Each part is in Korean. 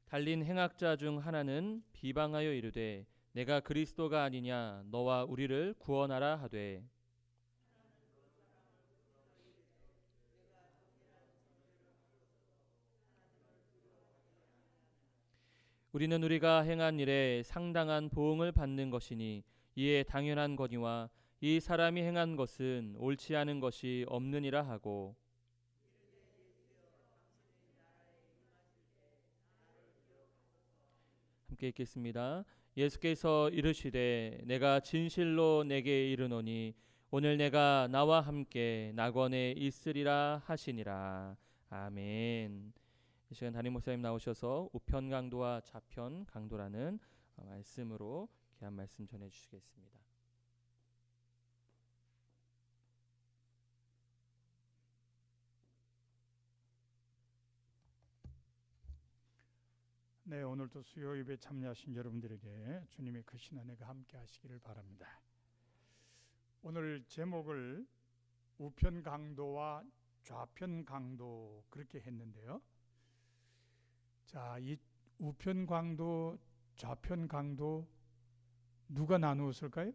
달린 행악자 중 하나는 비방하여 이르되 내가 그리스도가 아니냐 너와 우리를 구원하라 하되 우리는 우리가 행한 일에 상당한 보응을 받는 것이니 이에 당연한 거니와 이 사람이 행한 것은 옳지 않은 것이 없느니라 하고 함께 읽겠습니다. 예수께서 이르시되 내가 진실로 내게 이르노니 오늘 내가 나와 함께 낙원에 있으리라 하시니라. 아멘. 이 시간 담임 목사님 나오셔서 우편 강도와 좌편 강도라는 말씀으로 귀한 말씀 전해 주시겠습니다. 네, 오늘도 수요 예배에 참여하신 여러분들에게 주님의 크신 은혜가 함께 하시기를 바랍니다. 오늘 제목을 우편 강도와 좌편 강도 그렇게 했는데요. 자, 이 우편 강도, 좌편 강도 누가 나누었을까요?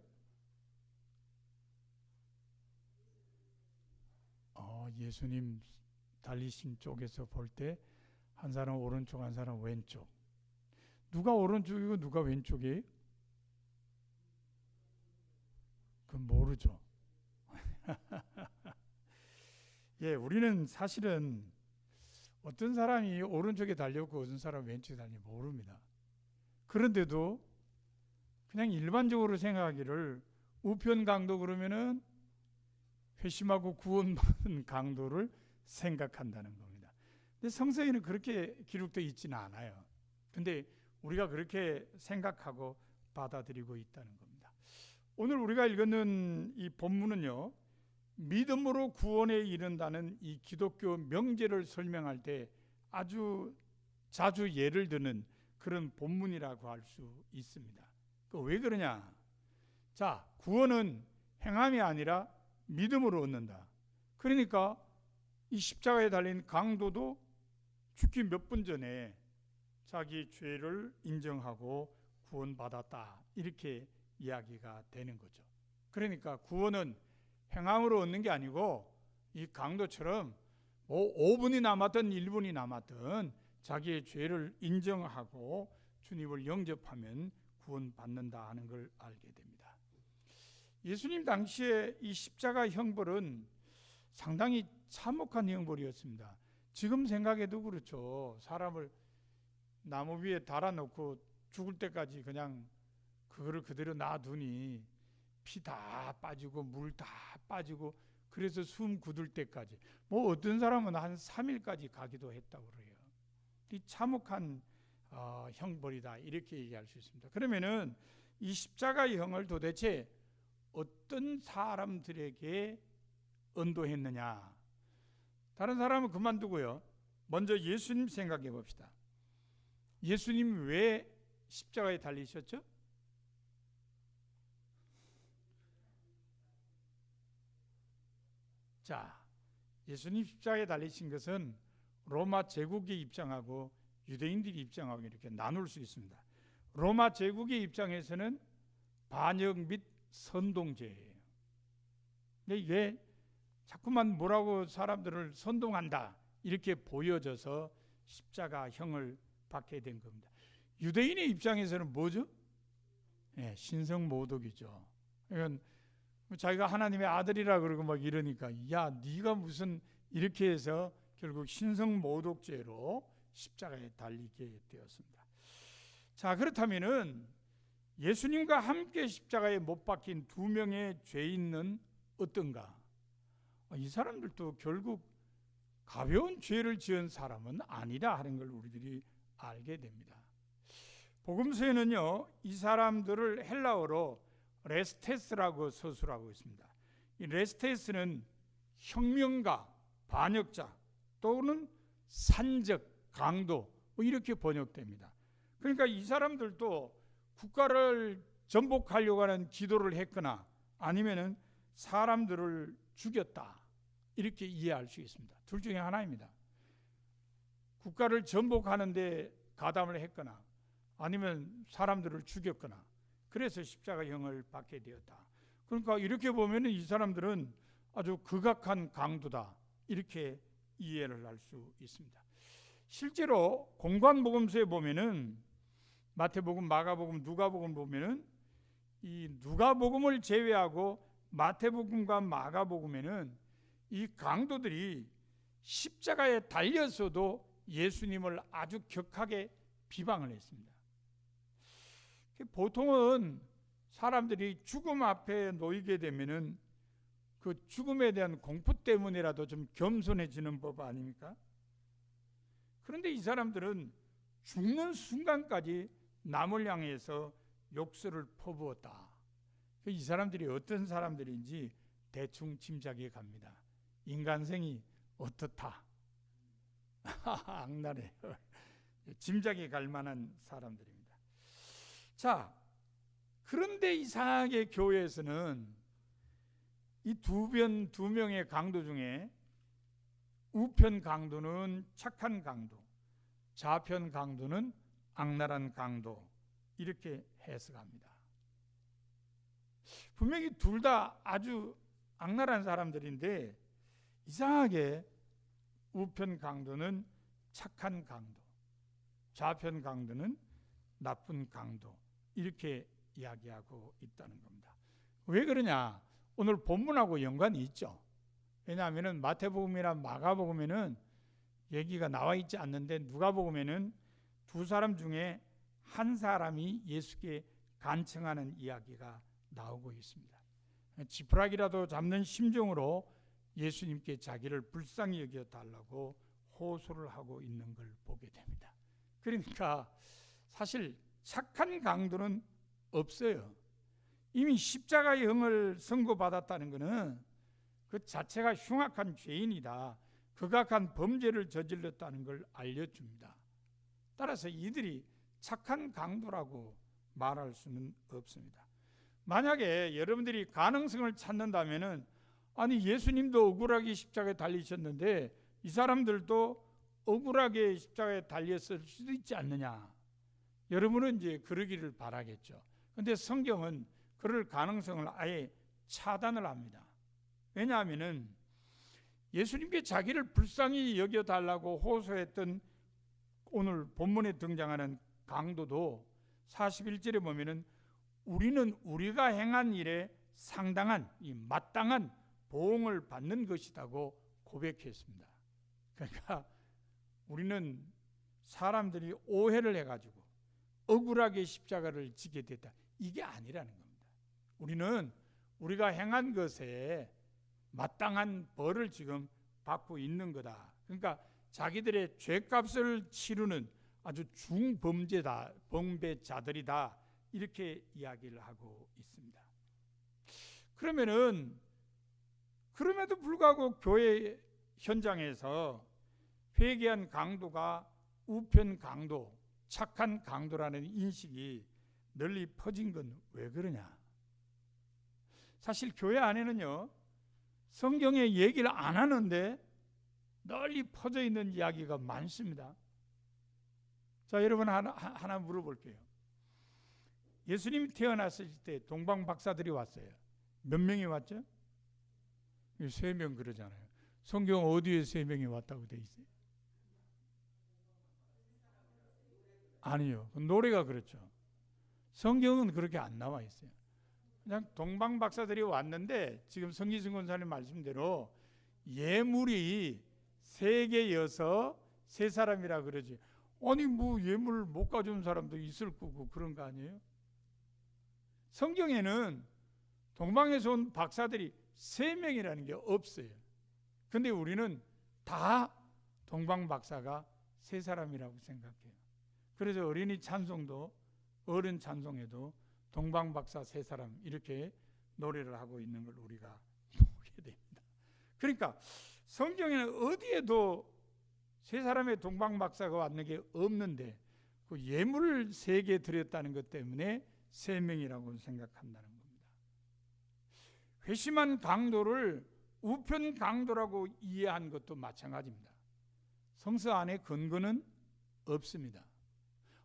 예수님 달리신 쪽에서 볼 때 한 사람 오른쪽, 한 사람 왼쪽. 누가 오른쪽이고 누가 왼쪽이에요? 그건 모르죠. 예, 우리는 사실은 어떤 사람이 오른쪽에 달렸고 어떤 사람이 왼쪽에 달렸는지 모릅니다. 그런데도 그냥 일반적으로 생각하기를 우편 강도 그러면은 회심하고 구원받은 강도를 생각한다는 겁니다. 근데 성서에는 그렇게 기록되어 있지는 않아요. 근데 우리가 그렇게 생각하고 받아들이고 있다는 겁니다. 오늘 우리가 읽는 이 본문은요, 믿음으로 구원에 이른다는 이 기독교 명제를 설명할 때 아주 자주 예를 드는 그런 본문이라고 할 수 있습니다. 왜 그러냐? 자, 구원은 행함이 아니라 믿음으로 얻는다. 그러니까 이 십자가에 달린 강도도 죽기 몇 분 전에 자기 죄를 인정하고 구원받았다, 이렇게 이야기가 되는 거죠. 그러니까 구원은 행함으로 얻는 게 아니고 이 강도처럼 5분이 남았든 1분이 남았든 자기의 죄를 인정하고 주님을 영접하면 구원받는다 하는 걸 알게 됩니다. 예수님 당시에 이 십자가 형벌은 상당히 참혹한 형벌이었습니다. 지금 생각해도 그렇죠. 사람을 나무 위에 달아놓고 죽을 때까지 그냥 그거를 그대로 놔두니 피 다 빠지고 물 다 빠지고 그래서 숨 굳을 때까지, 어떤 사람은 한 3일까지 가기도 했다고 그래요. 이 참혹한 형벌이다, 이렇게 얘기할 수 있습니다. 그러면은 이 십자가형을 도대체 어떤 사람들에게 언도했느냐? 다른 사람은 그만두고요, 먼저 예수님 생각해 봅시다. 예수님 왜 십자가에 달리셨죠? 자, 예수님 십자가에 달리신 것은 로마 제국의 입장하고 유대인들의 입장하고 이렇게 나눌 수 있습니다. 로마 제국의 입장에서는 반역 및 선동죄예요. 근데 이게 자꾸만 뭐라고 사람들을 선동한다, 이렇게 보여져서 십자가형을 받게 된 겁니다. 유대인의 입장에서는 뭐죠? 신성모독이죠. 그러니까 자기가 하나님의 아들이라 그러고 막 이러니까, 야, 네가 무슨, 이렇게 해서 결국 신성모독죄로 십자가에 달리게 되었습니다. 자, 그렇다면은 예수님과 함께 십자가에 못 박힌 두 명의 죄인은 어떤가? 이 사람들도 결국 가벼운 죄를 지은 사람은 아니라 하는 걸 우리들이 알게 됩니다. 복음서에는요, 이 사람들을 헬라어로 레스테스라고 서술하고 있습니다. 이 레스테스는 혁명가, 반역자 또는 산적, 강도, 이렇게 번역됩니다. 그러니까 이 사람들도 국가를 전복하려고 하는 기도를 했거나 아니면은 사람들을 죽였다, 이렇게 이해할 수 있습니다. 둘 중에 하나입니다. 국가를 전복하는데 가담을 했거나 아니면 사람들을 죽였거나 그래서 십자가형을 받게 되었다. 그러니까 이렇게 보면 이 사람들은 아주 극악한 강도다, 이렇게 이해를 할 수 있습니다. 실제로 공관복음서에 보면은 마태복음, 마가복음, 누가복음 보면은 이 누가복음을 제외하고 마태복음과 마가복음에는 이 강도들이 십자가에 달려서도 예수님을 아주 격하게 비방을 했습니다. 보통은 사람들이 죽음 앞에 놓이게 되면은 그 죽음에 대한 공포 때문이라도 좀 겸손해지는 법 아닙니까? 그런데 이 사람들은 죽는 순간까지 남을 향해서 욕설을 퍼부었다. 이 사람들이 어떤 사람들인지 대충 짐작이 갑니다. 인간성이 어떻다. 악랄해. 짐작이 갈 만한 사람들입니다. 자, 그런데 이상하게 교회에서는 이 두 명의 강도 중에 우편 강도는 착한 강도, 좌편 강도는 악랄한 강도, 이렇게 해석합니다. 분명히 둘 다 아주 악랄한 사람들인데 이상하게 우편 강도는 착한 강도, 좌편 강도는 나쁜 강도, 이렇게 이야기하고 있다는 겁니다. 왜 그러냐? 오늘 본문하고 연관이 있죠. 왜냐하면 마태복음이나 마가복음에는 얘기가 나와 있지 않는데 누가복음에는 두 사람 중에 한 사람이 예수께 간청하는 이야기가 나오고 있습니다. 지푸라기라도 잡는 심정으로 예수님께 자기를 불쌍히 여겨 달라고 호소를 하고 있는 걸 보게 됩니다. 그러니까 사실 착한 강도는 없어요. 이미 십자가의 형을 선고받았다는 것은 그 자체가 흉악한 죄인이다, 극악한 범죄를 저질렀다는 걸 알려줍니다. 따라서 이들이 착한 강도라고 말할 수는 없습니다. 만약에 여러분들이 가능성을 찾는다면은 아니 예수님도 억울하게 십자가에 달리셨는데 이 사람들도 억울하게 십자가에 달렸을 수도 있지 않느냐. 여러분은 이제 그러기를 바라겠죠. 그런데 성경은 그럴 가능성을 아예 차단을 합니다. 왜냐하면은 예수님께 자기를 불쌍히 여겨달라고 호소했던 오늘 본문에 등장하는 강도도 41절에 보면은 우리는 우리가 행한 일에 상당한 이 마땅한 보응을 받는 것이라고 고백했습니다. 그러니까 우리는 사람들이 오해를 해가지고 억울하게 십자가를 지게 됐다, 이게 아니라는 겁니다. 우리는 우리가 행한 것에 마땅한 벌을 지금 받고 있는 거다. 그러니까 자기들의 죄값을 치르는 아주 중범죄다, 범죄자들이다, 이렇게 이야기를 하고 있습니다. 그러면은 그럼에도 불구하고 교회 현장에서 회개한 강도가 우편 강도, 착한 강도라는 인식이 널리 퍼진 건 왜 그러냐? 사실 교회 안에는요, 성경에 얘기를 안 하는데 널리 퍼져 있는 이야기가 많습니다. 자, 여러분 하나 물어볼게요. 예수님이 태어났을 때 동방 박사들이 왔어요. 몇 명이 왔죠? 3명 그러잖아요. 성경 어디에 3명이 왔다고 돼 있어요? 아니요, 노래가 그렇죠. 성경은 그렇게 안 나와 있어요. 그냥 동방 박사들이 왔는데 지금 성기승 권사님 말씀대로 예물이 3개여서 3사람이라 그러지. 아니 뭐 예물 못 가져온 사람도 있을 거고 그런 거 아니에요? 성경에는 동방에서 온 박사들이 3명이라는 게 없어요. 근데 우리는 다 동방 박사가 3사람이라고 생각해요. 그래서 어린이 찬송도, 어른 찬송에도 동방 박사 3사람 이렇게 노래를 하고 있는 걸 우리가 보게 됩니다. 그러니까 성경에는 어디에도 3사람의 동방 박사가 왔는 게 없는데 그 예물을 3개 드렸다는 것 때문에 3명이라고 생각한다는 겁니다. 회심한 강도를 우편 강도라고 이해한 것도 마찬가지입니다. 성서 안에 근거는 없습니다.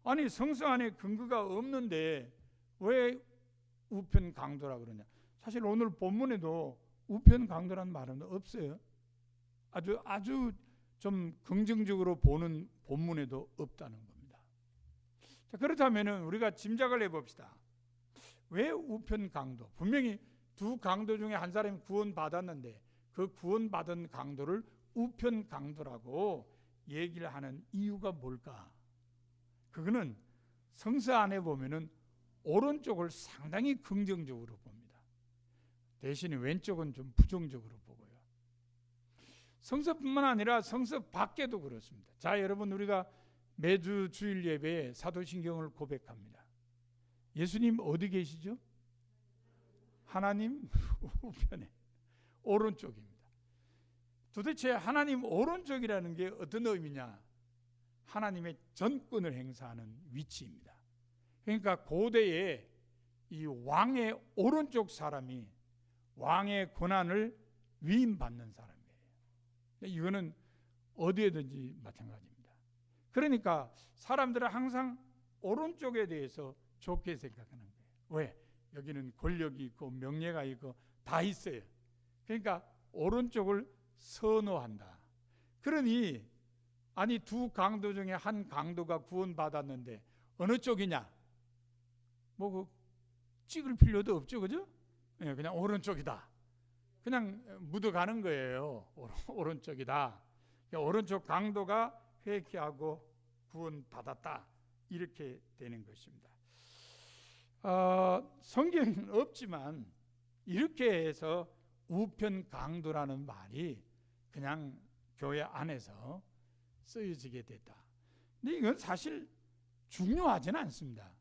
아니 성서 안에 근거가 없는데 왜 우편 강도라 그러냐? 사실 오늘 본문에도 우편 강도라는 말은 없어요. 아주 좀 긍정적으로 보는 본문에도 없다는 겁니다. 자, 그렇다면은 우리가 짐작을 해봅시다. 왜 우편 강도? 분명히 두 강도 중에 한 사람이 구원받았는데 그 구원받은 강도를 우편 강도라고 얘기를 하는 이유가 뭘까? 그거는 성서 안에 보면은 오른쪽을 상당히 긍정적으로 봅니다. 대신에 왼쪽은 좀 부정적으로 보고요. 성서뿐만 아니라 성서 밖에도 그렇습니다. 자, 여러분, 우리가 매주 주일 예배에 사도신경을 고백합니다. 예수님 어디 계시죠? 하나님 우편에 오른쪽입니다. 도대체 하나님 오른쪽이라는 게 어떤 의미냐? 하나님의 전권을 행사하는 위치입니다. 그러니까 고대에 이 왕의 오른쪽 사람이 왕의 권한을 위임받는 사람이에요. 이거는 어디에든지 마찬가지입니다. 그러니까 사람들은 항상 오른쪽에 대해서 좋게 생각하는 거예요. 왜? 여기는 권력이 있고 명예가 있고 다 있어요. 그러니까 오른쪽을 선호한다. 그러니 아니 두 강도 중에 한 강도가 구원받았는데 어느 쪽이냐? 뭐 찍을 필요도 없죠, 그죠? 그냥 오른쪽이다. 그냥 묻어가는 거예요. 오른쪽이다. 오른쪽 강도가 회개하고 구원받았다. 이렇게 되는 것입니다. 성경은 없지만 이렇게 해서 우편 강도라는 말이 그냥 교회 안에서 쓰여지게 됐다. 근데 이건 사실 중요하지는 않습니다.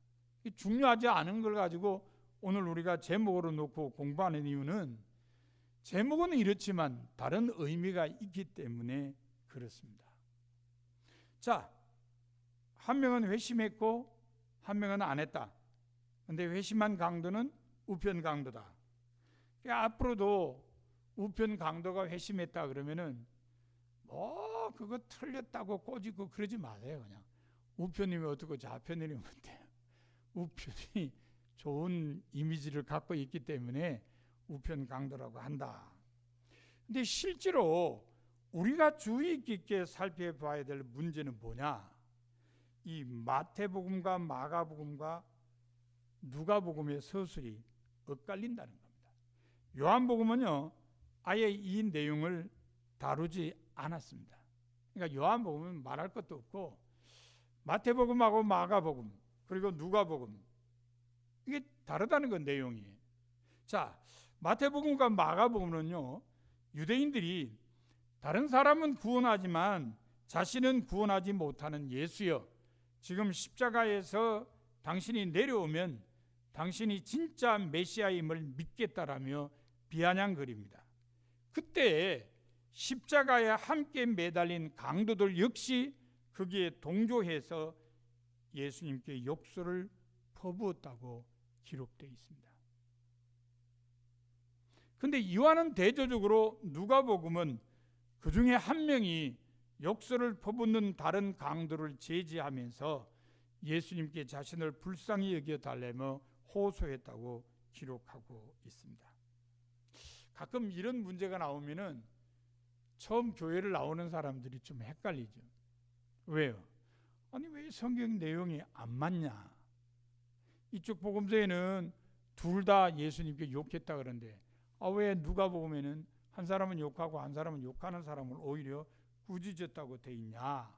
중요하지 않은 걸 가지고 오늘 우리가 제목으로 놓고 공부하는 이유는 제목은 이렇지만 다른 의미가 있기 때문에 그렇습니다. 자, 한 명은 회심했고 한 명은 안 했다. 근데 회심한 강도는 우편 강도다. 그러니까 앞으로도 우편 강도가 회심했다 그러면은 뭐 그거 틀렸다고 꼬집고 그러지 마세요. 그냥 우편이면 어떻고 좌편이면 어때요? 우편이 좋은 이미지를 갖고 있기 때문에 우편 강도라고 한다. 근데 실제로 우리가 주의 깊게 살펴봐야 될 문제는 뭐냐? 이 마태복음과 마가복음과 누가복음의 서술이 엇갈린다는 겁니다. 요한복음은요, 아예 이 내용을 다루지 않았습니다. 그러니까 요한복음은 말할 것도 없고 마태복음하고 마가복음 그리고 누가복음 이게 다르다는 건 내용이. 자, 마태복음과 마가복음은요, 유대인들이 다른 사람은 구원하지만 자신은 구원하지 못하는 예수여, 지금 십자가에서 당신이 내려오면 당신이 진짜 메시아임을 믿겠다라며 비아냥거립니다. 그때 십자가에 함께 매달린 강도들 역시 거기에 동조해서 예수님께 욕설을 퍼부었다고 기록되어 있습니다. 그런데 이와는 대조적으로 누가복음은 그 중에 한 명이 욕설을 퍼붓는 다른 강도를 제지하면서 예수님께 자신을 불쌍히 여겨달라며 호소했다고 기록하고 있습니다. 가끔 이런 문제가 나오면은 처음 교회를 나오는 사람들이 좀 헷갈리죠. 왜요? 아니 왜 성경 내용이 안 맞냐? 이쪽 복음서에는 둘 다 예수님께 욕했다 그러는데 왜 누가복음에는 한 사람은 욕하고 한 사람은 욕하는 사람을 오히려 꾸짖었다고 돼 있냐?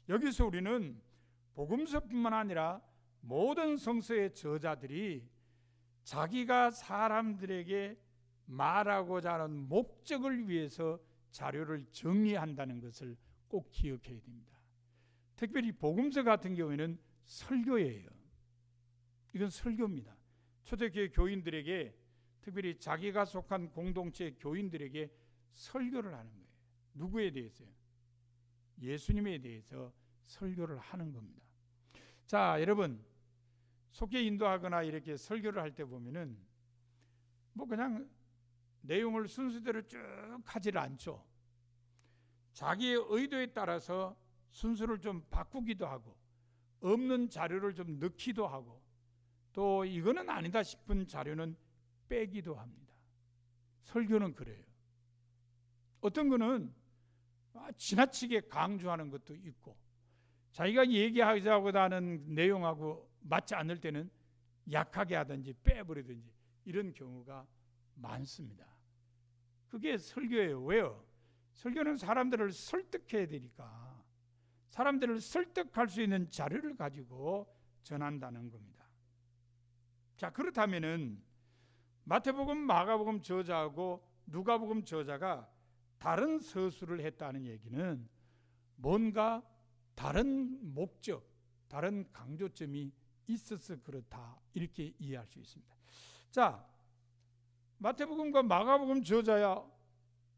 여기서 우리는 복음서뿐만 아니라 모든 성서의 저자들이 자기가 사람들에게 말하고자 하는 목적을 위해서 자료를 정리한다는 것을 꼭 기억해야 됩니다. 특별히 복음서 같은 경우에는 설교예요. 이건 설교입니다. 초대교회 교인들에게, 특별히 자기가 속한 공동체 교인들에게 설교를 하는 거예요. 누구에 대해서요? 예수님에 대해서 설교를 하는 겁니다. 자, 여러분, 속죄 인도하거나 이렇게 설교를 할 때 보면은 뭐 그냥 내용을 순서대로 쭉 하지를 않죠. 자기의 의도에 따라서 순서를 좀 바꾸기도 하고 없는 자료를 좀 넣기도 하고 또 이거는 아니다 싶은 자료는 빼기도 합니다. 설교는 그래요. 어떤 거는 지나치게 강조하는 것도 있고 자기가 얘기하자고 하는 내용하고 맞지 않을 때는 약하게 하든지 빼버리든지 이런 경우가 많습니다. 그게 설교예요. 왜요? 설교는 사람들을 설득해야 되니까 사람들을 설득할 수 있는 자료를 가지고 전한다는 겁니다. 자, 그렇다면은 마태복음, 마가복음 저자하고 누가복음 저자가 다른 서술을 했다는 얘기는 뭔가 다른 목적, 다른 강조점이 있어서 그렇다 이렇게 이해할 수 있습니다. 자, 마태복음과 마가복음 저자야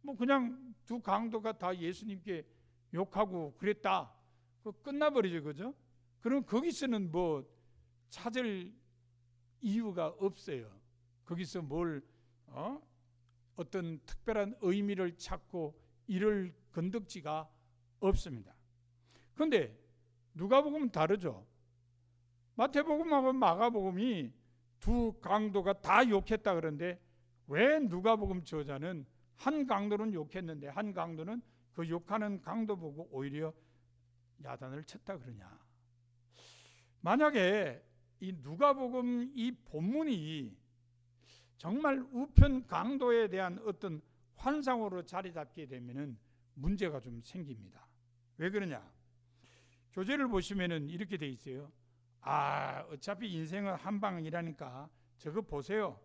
뭐 그냥 두 강도가 다 예수님께 욕하고 그랬다. 그 끝나버리죠, 그죠? 그럼 거기서는 뭐 찾을 이유가 없어요. 거기서 뭘 어떤 특별한 의미를 찾고 이럴 건덕지가 없습니다. 그런데 누가복음은 다르죠. 마태복음하고 마가복음이 두 강도가 다 욕했다 그러는데 왜 누가복음 저자는 한 강도는 욕했는데 한 강도는 그 욕하는 강도 보고 오히려 야단을 쳤다 그러냐? 만약에 이 누가복음 이 본문이 정말 우편 강도에 대한 어떤 환상으로 자리 잡게 되면은 문제가 좀 생깁니다. 왜 그러냐? 교재를 보시면은 이렇게 돼 있어요. 어차피 인생은 한 방이라니까 저거 보세요.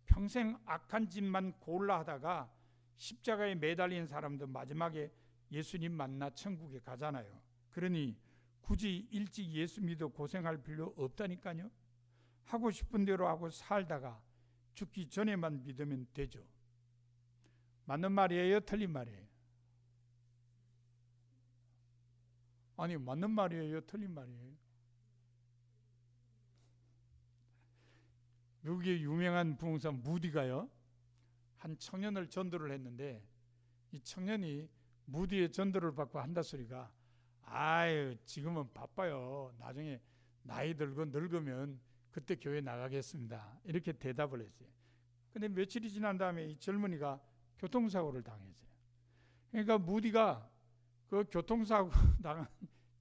평생 악한 짓만 골라 하다가 십자가에 매달린 사람도 마지막에 예수님 만나 천국에 가잖아요. 그러니 굳이 일찍 예수 믿어 고생할 필요 없다니까요. 하고 싶은 대로 하고 살다가 죽기 전에만 믿으면 되죠. 맞는 말이에요? 틀린 말이에요? 아니, 맞는 말이에요? 틀린 말이에요? 미국의 유명한 부흥사 무디가요, 한 청년을 전도를 했는데 이 청년이 무디의 전도를 받고 한다 소리가 지금은 바빠요. 나중에 나이 들고 늙으면 그때 교회 나가겠습니다. 이렇게 대답을 했어요. 근데 며칠이 지난 다음에 이 젊은이가 교통사고를 당했어요. 그러니까 무디가 그 교통사고 당한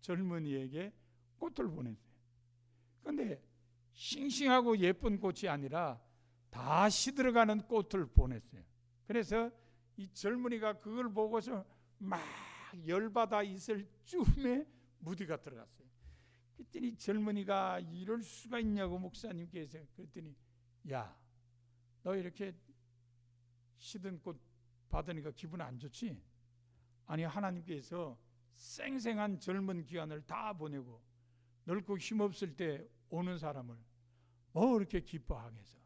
젊은이에게 꽃을 보냈어요. 근데 싱싱하고 예쁜 꽃이 아니라 다 시들어가는 꽃을 보냈어요. 그래서 이 젊은이가 그걸 보고서 막 열받아 있을 쯤에 무디가 들어갔어요. 그랬더니 젊은이가 이럴 수가 있냐고 목사님께서 그랬더니 야, 너 이렇게 시든 꽃 받으니까 기분 안 좋지? 아니, 하나님께서 생생한 젊은 기간을 다 보내고 늙고 힘없을 때 오는 사람을 뭐 이렇게 기뻐하겠어?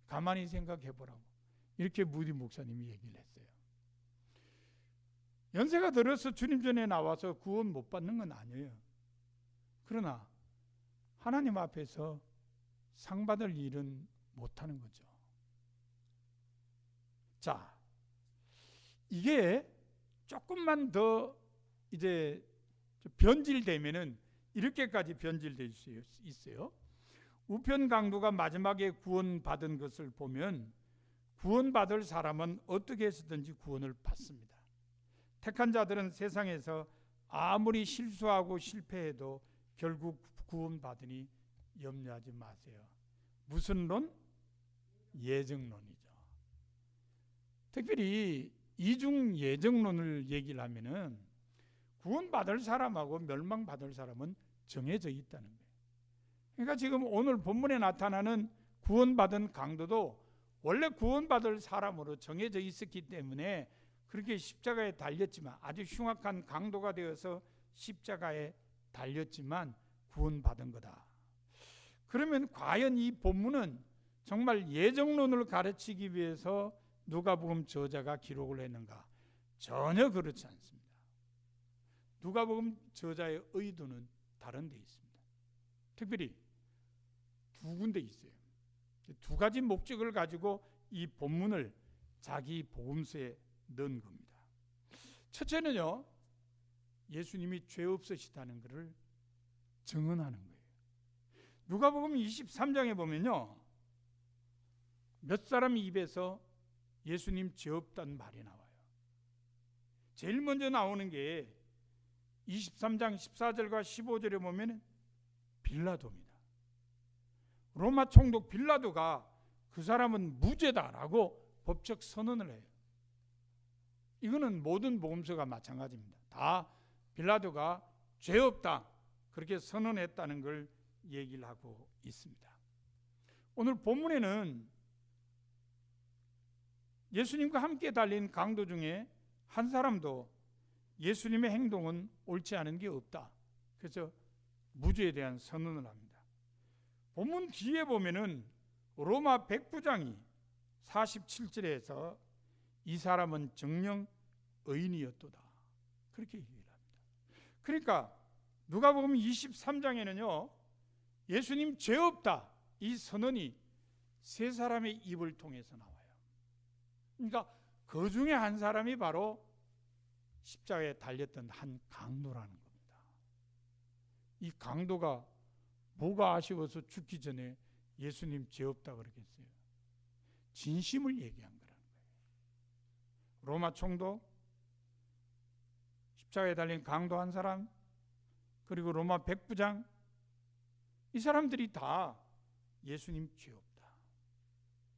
가만히 생각해 보라고 이렇게 무디 목사님이 얘기를 했어요. 연세가 들어서 주님 전에 나와서 구원 못 받는 건 아니에요. 그러나 하나님 앞에서 상 받을 일은 못하는 거죠. 자, 이게 조금만 더 이제 변질되면은 이렇게까지 변질될 수 있어요. 우편 강도가 마지막에 구원받은 것을 보면 구원받을 사람은 어떻게 해서든지 구원을 받습니다. 택한 자들은 세상에서 아무리 실수하고 실패해도 결국 구원받으니 염려하지 마세요. 무슨 론? 예정론이죠. 특별히 이중 예정론을 얘기를 하면은 구원받을 사람하고 멸망받을 사람은 정해져 있다는 거예요. 그러니까 지금 오늘 본문에 나타나는 구원받은 강도도 원래 구원받을 사람으로 정해져 있었기 때문에 그렇게 십자가에 달렸지만 아주 흉악한 강도가 되어서 십자가에 달렸지만 구원받은 거다. 그러면 과연 이 본문은 정말 예정론을 가르치기 위해서 누가복음 저자가 기록을 했는가? 전혀 그렇지 않습니다. 누가복음 저자의 의도는 다른 데 있습니다. 특별히 두 군데 있어요. 두 가지 목적을 가지고 이 본문을 자기 복음서에 넣은 겁니다. 첫째는요, 예수님이 죄 없으시다는 것을 증언하는 거예요. 누가복음 23장에 보면요, 몇 사람 입에서 예수님 죄 없다는 말이 나와요. 제일 먼저 나오는 게 23장 14절과 15절에 보면 빌라도입니다. 로마 총독 빌라도가 그 사람은 무죄다라고 법적 선언을 해요. 이거는 모든 복음서가 마찬가지입니다. 다 빌라도가 죄 없다 그렇게 선언했다는 걸 얘기를 하고 있습니다. 오늘 본문에는 예수님과 함께 달린 강도 중에 한 사람도 예수님의 행동은 옳지 않은 게 없다. 그래서 무죄에 대한 선언을 합니다. 본문 뒤에 보면은 로마 백부장이 47절에서 이 사람은 정녕 의인이었도다 그렇게 얘기를 합니다. 그러니까 누가복음 23장에는요 예수님 죄 없다 이 선언이 세 사람의 입을 통해서 나와요. 그러니까 그 중에 한 사람이 바로 십자가에 달렸던 한 강도라는 겁니다. 이 강도가 뭐가 아쉬워서 죽기 전에 예수님 죄 없다 그러겠어요? 진심을 얘기한 거라는 거예요. 로마 총독, 십자가에 달린 강도 한 사람, 그리고 로마 백부장, 이 사람들이 다 예수님 죄 없다.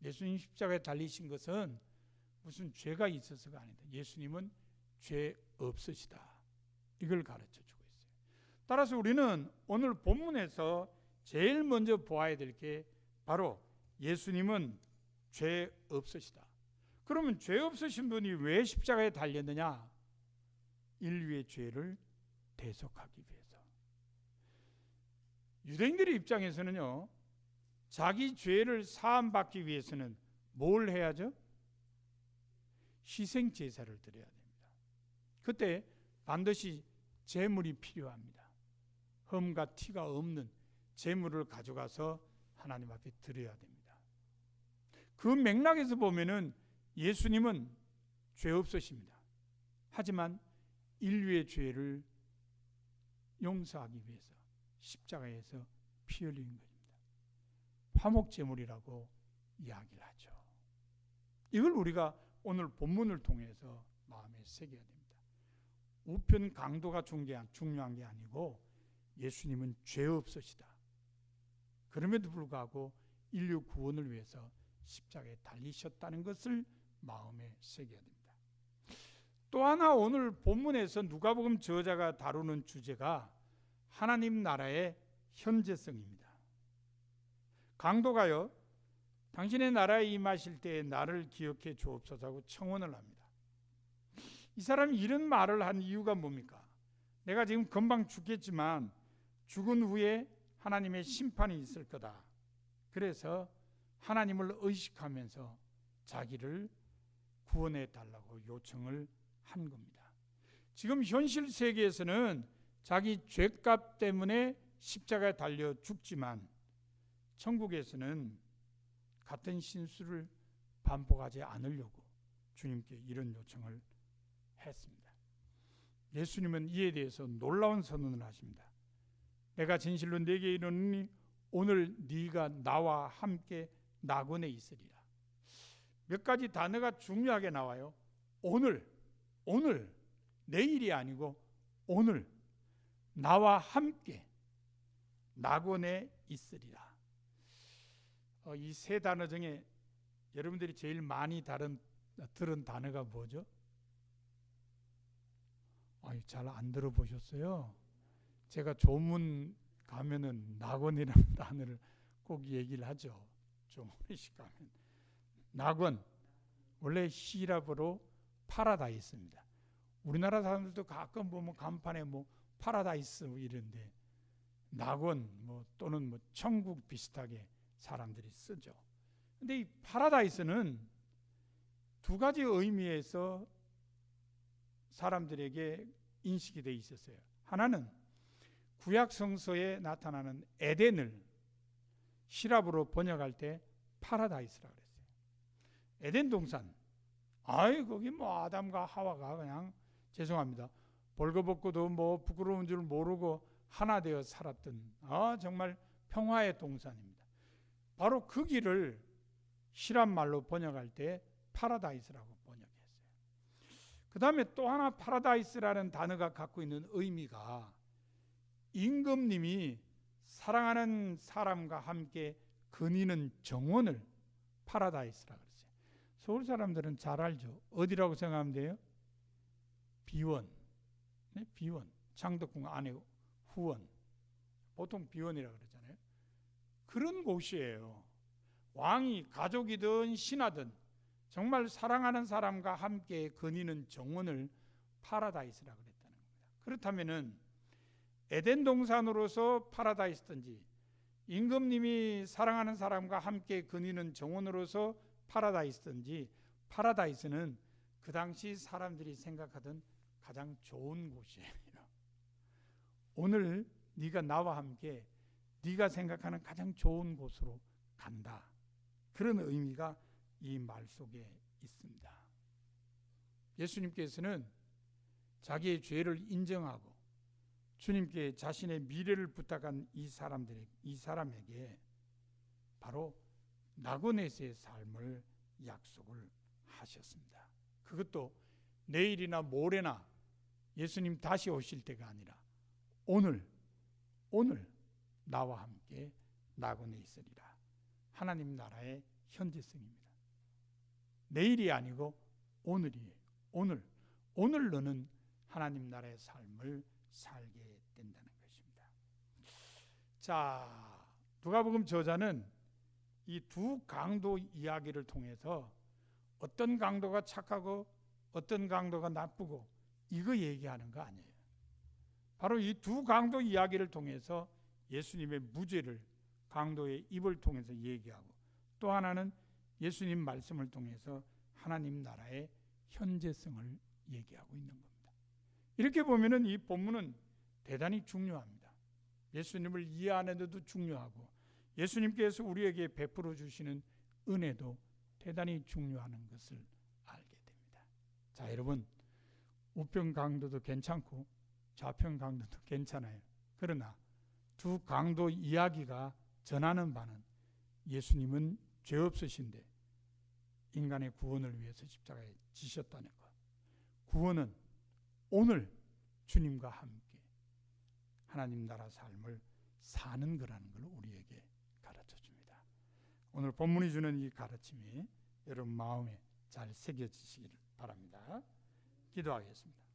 예수님 십자가에 달리신 것은 무슨 죄가 있어서가 아니다. 예수님은 죄 없으시다. 이걸 가르쳐 주고 있어요. 따라서 우리는 오늘 본문에서 제일 먼저 보아야 될 게 바로 예수님은 죄 없으시다. 그러면 죄 없으신 분이 왜 십자가에 달렸느냐? 인류의 죄를 대속하기 위해서. 유대인들의 입장에서는요, 자기 죄를 사함받기 위해서는 뭘 해야죠? 희생 제사를 드려야 됩니다. 그때 반드시 제물이 필요합니다. 흠과 티가 없는 제물을 가져가서 하나님 앞에 드려야 됩니다. 그 맥락에서 보면은 예수님은 죄 없으십니다. 하지만 인류의 죄를 용서하기 위해서 십자가에서 피 흘린 것입니다. 화목 제물이라고 이야기를 하죠. 이걸 우리가 오늘 본문을 통해서 마음에 새겨야 됩니다. 우편 강도가 중요한 게 아니고 예수님은 죄 없으시다. 그럼에도 불구하고 인류 구원을 위해서 십자가에 달리셨다는 것을 마음에 새겨야 됩니다. 또 하나 오늘 본문에서 누가복음 저자가 다루는 주제가 하나님 나라의 현재성입니다. 강도가요, 당신의 나라에 임하실 때에 나를 기억해 주옵소서하고 청원을 합니다. 이 사람이 이런 말을 한 이유가 뭡니까? 내가 지금 금방 죽겠지만 죽은 후에 하나님의 심판이 있을 거다. 그래서 하나님을 의식하면서 자기를 구원해 달라고 요청을 한 겁니다. 지금 현실 세계에서는 자기 죄값 때문에 십자가에 달려 죽지만 천국에서는 같은 신수를 반복하지 않으려고 주님께 이런 요청을 했습니다. 예수님은 이에 대해서 놀라운 선언을 하십니다. 내가 진실로 네게 이르노니 오늘 네가 나와 함께 낙원에 있으리라. 몇 가지 단어가 중요하게 나와요. 오늘, 내일이 아니고 오늘 나와 함께 낙원에 있으리라. 이 세 단어 중에 여러분들이 제일 많이 들은 단어가 뭐죠? 잘 안 들어보셨어요? 제가 조문 가면은 낙원이라는 단어를 꼭 얘기를 하죠. 조문식 가면 낙원, 원래 히랍어로 파라다이스입니다. 우리나라 사람들도 가끔 보면 간판에 파라다이스 이런데 낙원 또는 천국 비슷하게 사람들이 쓰죠. 근데 이 파라다이스는 두 가지 의미에서 사람들에게 인식이 돼 있었어요. 하나는 구약 성서에 나타나는 에덴을 히랍어로 번역할 때 파라다이스라고 그랬어요. 에덴 동산. 거기 아담과 하와가 그냥 죄송합니다. 벌거벗고도 부끄러운 줄 모르고 하나 되어 살았던 정말 평화의 동산입니다. 바로 그 길을 히람 말로 번역할 때 파라다이스라고 번역했어요. 그 다음에 또 하나 파라다이스라는 단어가 갖고 있는 의미가 임금님이 사랑하는 사람과 함께 거니는 정원을 파라다이스라고 그랬어요. 서울 사람들은 잘 알죠. 어디라고 생각하면 돼요? 비원. 네? 비원. 창덕궁 안에 후원. 보통 비원이라고 그러잖아요. 그런 곳이에요. 왕이 가족이든 신하든 정말 사랑하는 사람과 함께 거니는 정원을 파라다이스라고 그랬다는 겁니다. 그렇다면은 에덴 동산으로서 파라다이스든지 임금님이 사랑하는 사람과 함께 거니는 정원으로서 파라다이스든지 파라다이스는 그 당시 사람들이 생각하던 가장 좋은 곳이에요. 오늘 네가 나와 함께 네가 생각하는 가장 좋은 곳으로 간다. 그런 의미가 이 말 속에 있습니다. 예수님께서는 자기의 죄를 인정하고 주님께 자신의 미래를 부탁한 이 사람에게 바로 나고네스의 삶을 약속을 하셨습니다. 그것도 내일이나 모레나 예수님 다시 오실 때가 아니라 오늘 나와 함께 나고네 있으리라. 하나님 나라의 현재성입니다. 내일이 아니고 오늘이에요. 오늘 너는 하나님 나라의 삶을 살게 된다는 것입니다. 자, 누가복음 저자는 이 두 강도 이야기를 통해서 어떤 강도가 착하고 어떤 강도가 나쁘고 이거 얘기하는 거 아니에요. 바로 이 두 강도 이야기를 통해서 예수님의 무죄를 강도의 입을 통해서 얘기하고 또 하나는 예수님 말씀을 통해서 하나님 나라의 현재성을 얘기하고 있는 겁니다. 이렇게 보면은 이 본문은 대단히 중요합니다. 예수님을 이해하는 데도 중요하고 예수님께서 우리에게 베풀어 주시는 은혜도 대단히 중요한 것을 알게 됩니다. 자, 여러분, 우편 강도도 괜찮고 좌편 강도도 괜찮아요. 그러나 두 강도 이야기가 전하는 바는 예수님은 죄 없으신데 인간의 구원을 위해서 십자가에 지셨다는 것. 구원은 오늘 주님과 함께 하나님 나라 삶을 사는 거라는 걸 우리에게 가르쳐 줍니다. 오늘 본문이 주는 이 가르침이 여러분 마음에 잘 새겨지시기를 바랍니다. 기도하겠습니다.